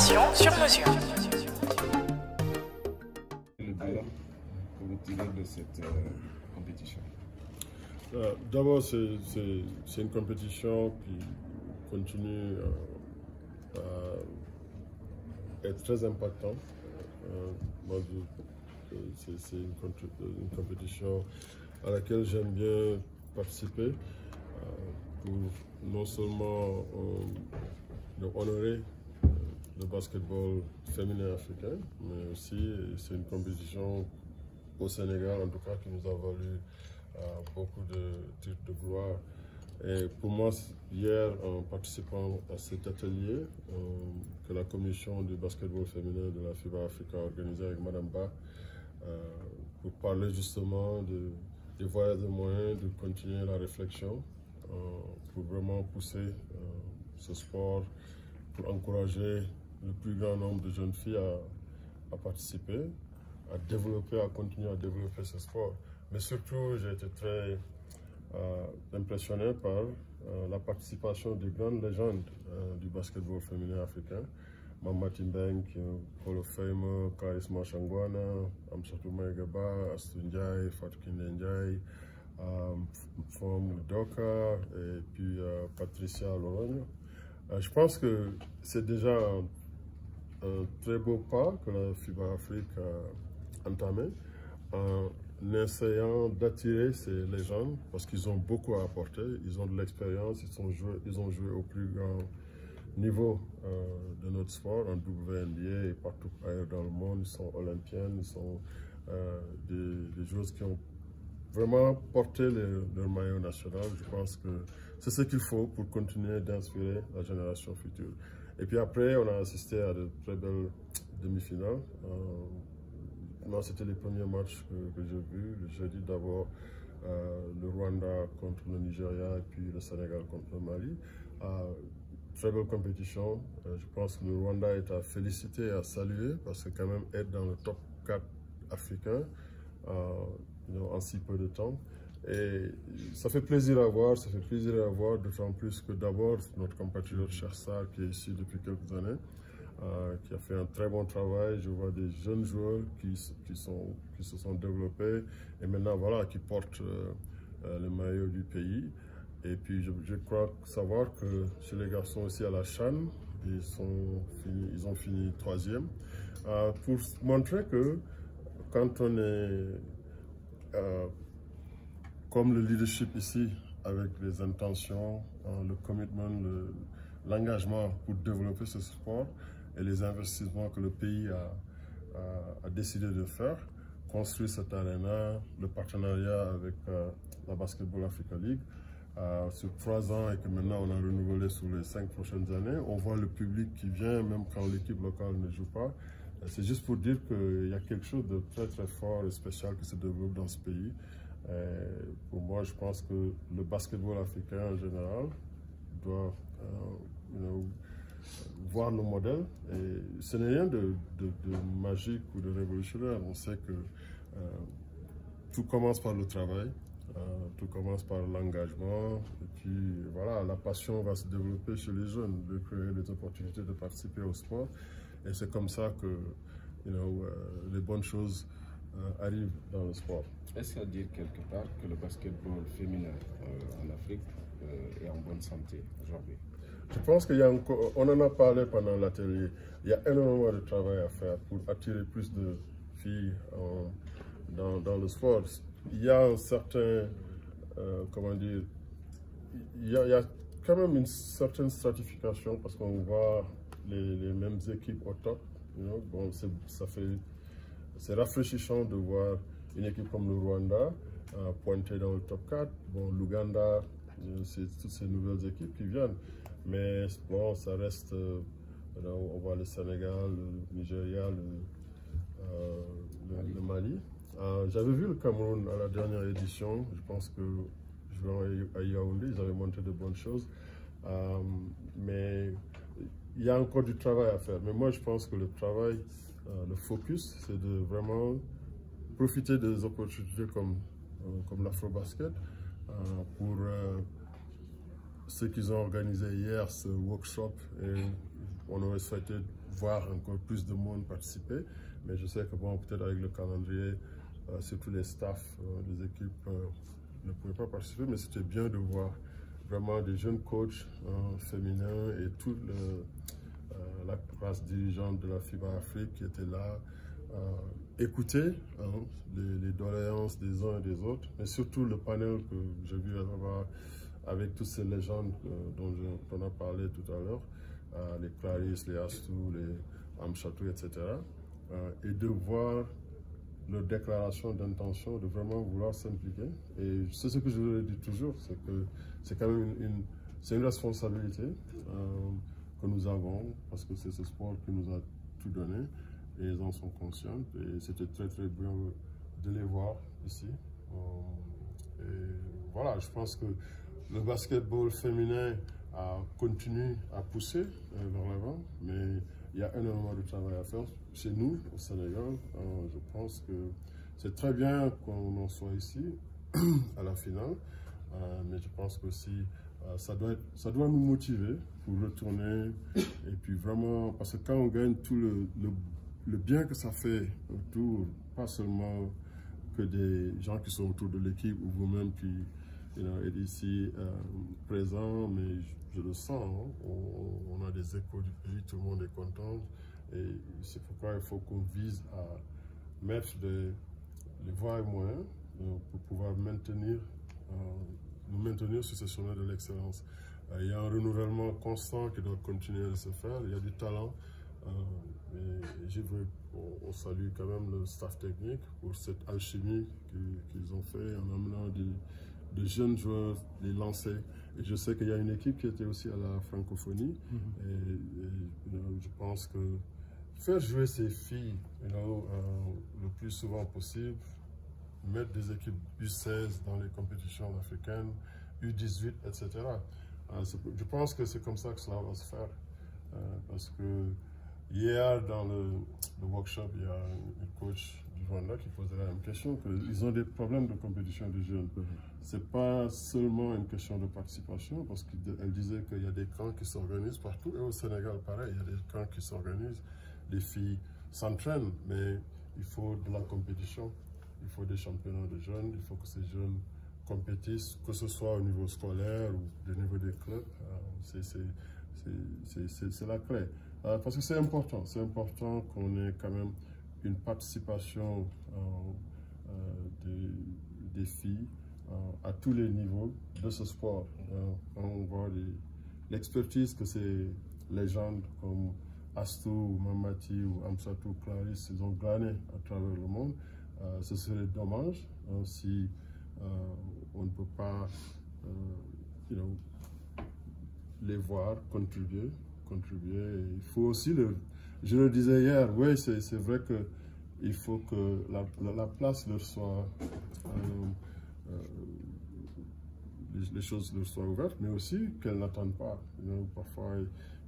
formation sur mesure. Le bilan que vous tirez de cette compétition? D'abord, c'est une compétition qui continue à être très impactante. C'est une compétition à laquelle j'aime bien participer pour non seulement honorer le basketball féminin africain, mais aussi c'est une compétition au Sénégal, en tout cas, qui nous a valu beaucoup de titres de gloire. Et pour moi, hier, en participant à cet atelier que la commission du basketball féminin de la FIBA Africa a organisé avec Madame Ba, pour parler justement des voies et moyens de continuer la réflexion, pour vraiment pousser ce sport, pour encourager le plus grand nombre de jeunes filles à participer, à développer, à continuer à développer ce sport. Mais surtout, j'ai été très impressionné par la participation des grandes légendes du basketball féminin africain. Mamati Mbeng, Hall of Famer, Karisma Shangwana, Amsatou Maïgaba, Astou Ndiaye, Fatou Kinde Ndiaye, Fom Doka et puis Patricia Lorogno. Je pense que c'est déjà un très beau pas que la FIBA Afrique a entamé en essayant d'attirer ces légendes parce qu'ils ont beaucoup à apporter, ils ont de l'expérience, ils ont joué au plus grand niveau de notre sport, en WNBA et partout ailleurs dans le monde. Ils sont olympiennes, ils sont des joueuses qui ont vraiment porté leur maillot national. Je pense que c'est ce qu'il faut pour continuer d'inspirer la génération future. Et puis après, on a assisté à de très belles demi-finales. C'était les premiers matchs que j'ai vus. Le jeudi, d'abord, le Rwanda contre le Nigeria et puis le Sénégal contre le Mali. Très belle compétition. Je pense que le Rwanda est à féliciter et à saluer parce que quand même être dans le top 4 africain en si peu de temps. Et ça fait plaisir à voir, d'autant plus que d'abord notre compatriote Chassar qui est ici depuis quelques années, qui a fait un très bon travail. Je vois des jeunes joueurs qui se sont développés et maintenant voilà, qui portent le maillot du pays. Et puis je crois savoir que chez les garçons aussi à la CHAN, ils ont fini 3e. Pour montrer que quand on est comme le leadership ici, avec les intentions, le commitment, l'engagement pour développer ce sport et les investissements que le pays a décidé de faire, construire cette arena, le partenariat avec la Basketball Africa League, sur 3 ans et que maintenant on a renouvelé sur les 5 prochaines années. On voit le public qui vient même quand l'équipe locale ne joue pas. C'est juste pour dire qu'il y a quelque chose de très très fort et spécial qui se développe dans ce pays. Pour moi, je pense que le basketball africain en général doit voir nos modèles. Et ce n'est rien de magique ou de révolutionnaire. On sait que tout commence par le travail. Tout commence par l'engagement et puis voilà, la passion va se développer chez les jeunes, de créer des opportunités de participer au sport et c'est comme ça que les bonnes choses arrivent dans le sport. Est-ce à dire quelque part que le basketball féminin en Afrique est en bonne santé aujourd'hui? Je pense qu'il y a encore, on en a parlé pendant l'atelier, il y a énormément de travail à faire pour attirer plus de filles dans le sport. Il y a un certain, comment dire, il y a quand même une certaine stratification parce qu'on voit les mêmes équipes au top. Bon, c'est rafraîchissant de voir une équipe comme le Rwanda pointer dans le top 4. Bon, l'Ouganda, c'est toutes ces nouvelles équipes qui viennent. Mais bon, ça reste, on voit le Sénégal, le Nigeria, le Mali. J'avais vu le Cameroun à la dernière édition, je pense que jouant à Yaoundé, ils avaient montré de bonnes choses, mais il y a encore du travail à faire. Mais moi je pense que le travail, le focus, c'est de vraiment profiter des opportunités comme l'Afrobasket pour ce qu'ils ont organisé hier, ce workshop, et on aurait souhaité voir encore plus de monde participer. Mais je sais que bon, peut-être avec le calendrier, surtout les staffs des équipes ne pouvaient pas participer, mais c'était bien de voir vraiment des jeunes coachs féminins et toute la classe dirigeante de la FIBA Afrique qui était là, écouter les doléances des uns et des autres, mais surtout le panel que j'ai vu avec toutes ces légendes dont on a parlé tout à l'heure, les Clarisse, les Astou, les Amchatou, etc. Et de voir leur déclaration d'intention de vraiment vouloir s'impliquer. Et c'est ce que je leur dis toujours, c'est que c'est quand même une responsabilité que nous avons, parce que c'est ce sport qui nous a tout donné, et ils en sont conscients. Et c'était très très bien de les voir ici. Et voilà, je pense que le basketball féminin continue à pousser vers l'avant, mais il y a énormément de travail à faire chez nous, au Sénégal. Je pense que c'est très bien qu'on en soit ici, à la finale, mais je pense que aussi ça doit nous motiver pour retourner. Et puis vraiment, parce que quand on gagne tout le bien que ça fait autour, pas seulement que des gens qui sont autour de l'équipe ou vous-même qui êtes ici présents, mais je le sens, hein? On a des échos du pays, tout le monde est content. Et c'est pourquoi il faut qu'on vise à mettre les voies et moyens pour pouvoir nous maintenir sur ce chemin de l'excellence. Il y a un renouvellement constant qui doit continuer de se faire, il y a du talent. On salue quand même le staff technique pour cette alchimie qu'ils ont fait en amenant de jeunes joueurs, les lancer. Et je sais qu'il y a une équipe qui était aussi à la francophonie. Et je pense que faire jouer ces filles le plus souvent possible, mettre des équipes U16 dans les compétitions africaines, U18, etc. Je pense que c'est comme ça que cela va se faire. Parce que hier, dans le workshop, il y a une coach du Rwanda qui posait la même question, qu'ils ont des problèmes de compétition de jeunes. Ce n'est pas seulement une question de participation, parce qu'elle disait qu'il y a des camps qui s'organisent partout, et au Sénégal, pareil, il y a des camps qui s'organisent, les filles s'entraînent, mais il faut de la compétition, il faut des championnats de jeunes, il faut que ces jeunes compétissent, que ce soit au niveau scolaire ou au niveau des clubs. C'est la clé. Parce que c'est important qu'on ait quand même une participation des filles à tous les niveaux de ce sport. On voit l'expertise que ces légendes comme Astou, ou Mamati, ou Amsatou, ou Clarisse, ils ont gagné à travers le monde. Ce serait dommage si on ne peut pas les voir contribuer. Il faut aussi, je le disais hier, oui, c'est vrai qu'il faut que la place leur soit, les choses leur soient ouvertes, mais aussi qu'elles n'attendent pas. Parfois,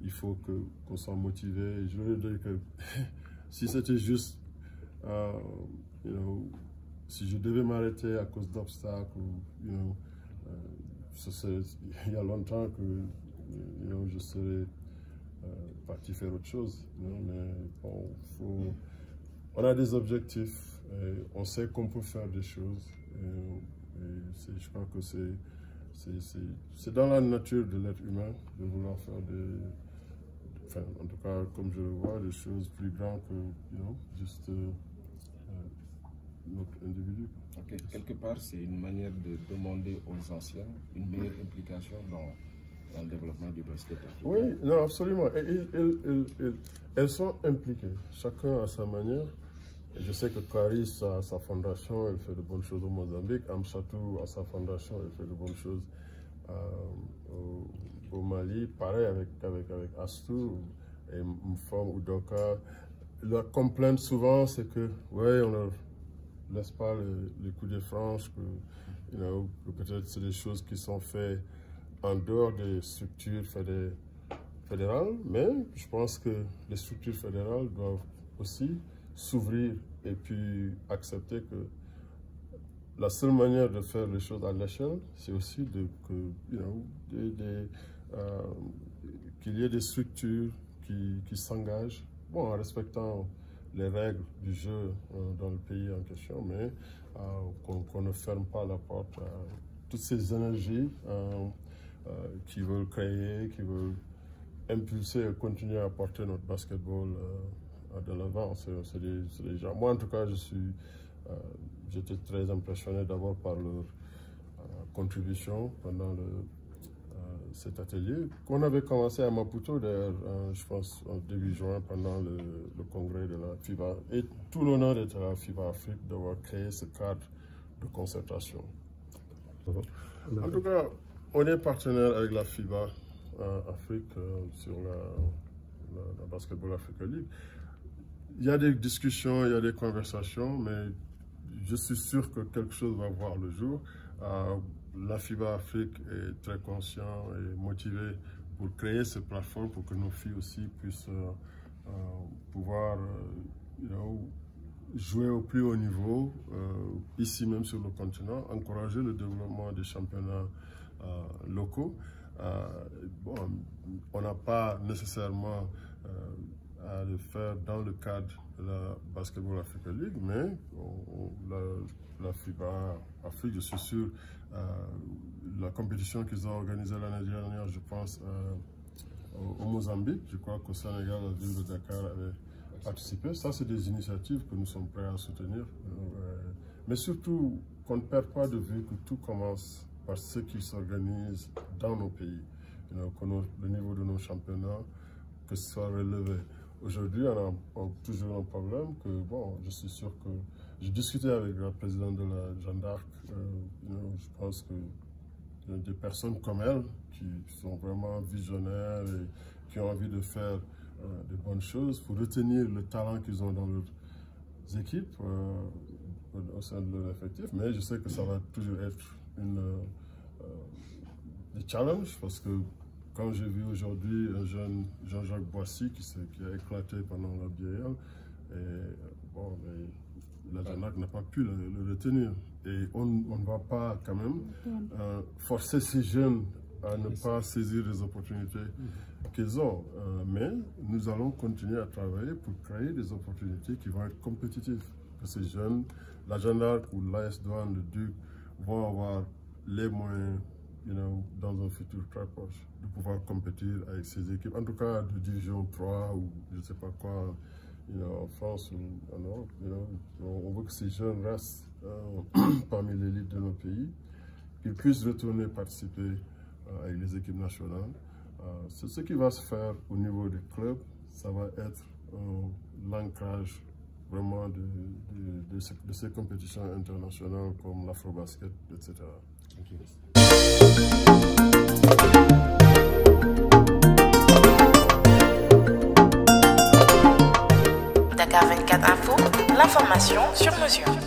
il faut qu'on soit motivé. Je veux dire que si c'était juste, si je devais m'arrêter à cause d'obstacles, il y a longtemps que je serais parti faire autre chose. Mais bon, on a des objectifs, on sait qu'on peut faire des choses. Je crois que c'est dans la nature de l'être humain de vouloir faire en tout cas, comme je le vois, des choses plus grandes que juste notre individu. Okay. Quelque part, c'est une manière de demander aux anciens une meilleure implication dans le développement du basket africain. Oui, non, absolument. Elles sont impliquées, chacun à sa manière. Et je sais que Clarisse a sa fondation, elle fait de bonnes choses au Mozambique. Amchatou a sa fondation, elle fait de bonnes choses au Mali. Pareil avec Astou et Mfam ou Doka. La complainte souvent, c'est que, ouais, on ne laisse pas les coups de franche, que peut-être c'est des choses qui sont faites en dehors des structures fédérales, mais je pense que les structures fédérales doivent aussi s'ouvrir et puis accepter que la seule manière de faire les choses à l'échelle, c'est aussi qu'il y ait des structures qui s'engagent bon, en respectant les règles du jeu dans le pays en question, mais qu'on ne ferme pas la porte à toutes ces énergies qui veulent créer, qui veulent impulser et continuer à porter notre basketball de l'avant. C'est des gens. Moi, en tout cas, j'étais très impressionné d'abord par leur contribution pendant cet atelier qu'on avait commencé à Maputo, d'ailleurs, je pense en début juin, pendant le congrès de la FIBA. Et tout l'honneur est à la FIBA Afrique d'avoir créé ce cadre de concertation. En tout cas, on est partenaire avec la FIBA Afrique sur la Basketball Africa League. Il y a des discussions, il y a des conversations, mais je suis sûr que quelque chose va voir le jour. La FIBA Afrique est très conscient et motivé pour créer cette plateforme pour que nos filles aussi puissent pouvoir jouer au plus haut niveau, ici même sur le continent, encourager le développement des championnats locaux. Bon, on n'a pas nécessairement à le faire dans le cadre de la Basketball Africa League, mais la FIBA Afrique, je suis sûr, la compétition qu'ils ont organisée l'année dernière, je pense, au Mozambique, je crois qu'au Sénégal, la ville de Dakar avait participé. Ça, c'est des initiatives que nous sommes prêts à soutenir. Mais surtout, qu'on ne perde pas de vue que tout commence par ce qui s'organise dans nos pays. Que le niveau de nos championnats, que ce soit relevé. Aujourd'hui, on a toujours un problème que, bon, je suis sûr que j'ai discuté avec la présidente de la Jeanne d'Arc. Je pense que des personnes comme elle, qui sont vraiment visionnaires et qui ont envie de faire de bonnes choses pour retenir le talent qu'ils ont dans leurs équipes au sein de leur effectif. Mais je sais que ça va toujours être des challenges parce que quand j'ai vu aujourd'hui un jeune Jean-Jacques Boissy qui a éclaté pendant la BAL, bon, la Jeanne d'Arc n'a pas pu le retenir. Et on ne va pas quand même forcer ces jeunes à ne pas saisir les opportunités qu'ils ont. Mais nous allons continuer à travailler pour créer des opportunités qui vont être compétitives. Que ces jeunes, la Jeanne d'Arc ou l'AS Douanes, le Duc, vont avoir les moyens, dans un futur très proche, de pouvoir compétir avec ces équipes, en tout cas de division 3 ou je ne sais pas quoi, en France ou en Europe. On veut que ces jeunes restent parmi l'élite de nos pays, qu'ils puissent retourner participer avec les équipes nationales. C'est ce qui va se faire au niveau des clubs. Ça va être l'ancrage vraiment de ces compétitions internationales comme l'Afrobasket, etc. Dakar 24 Info, l'information sur mesure.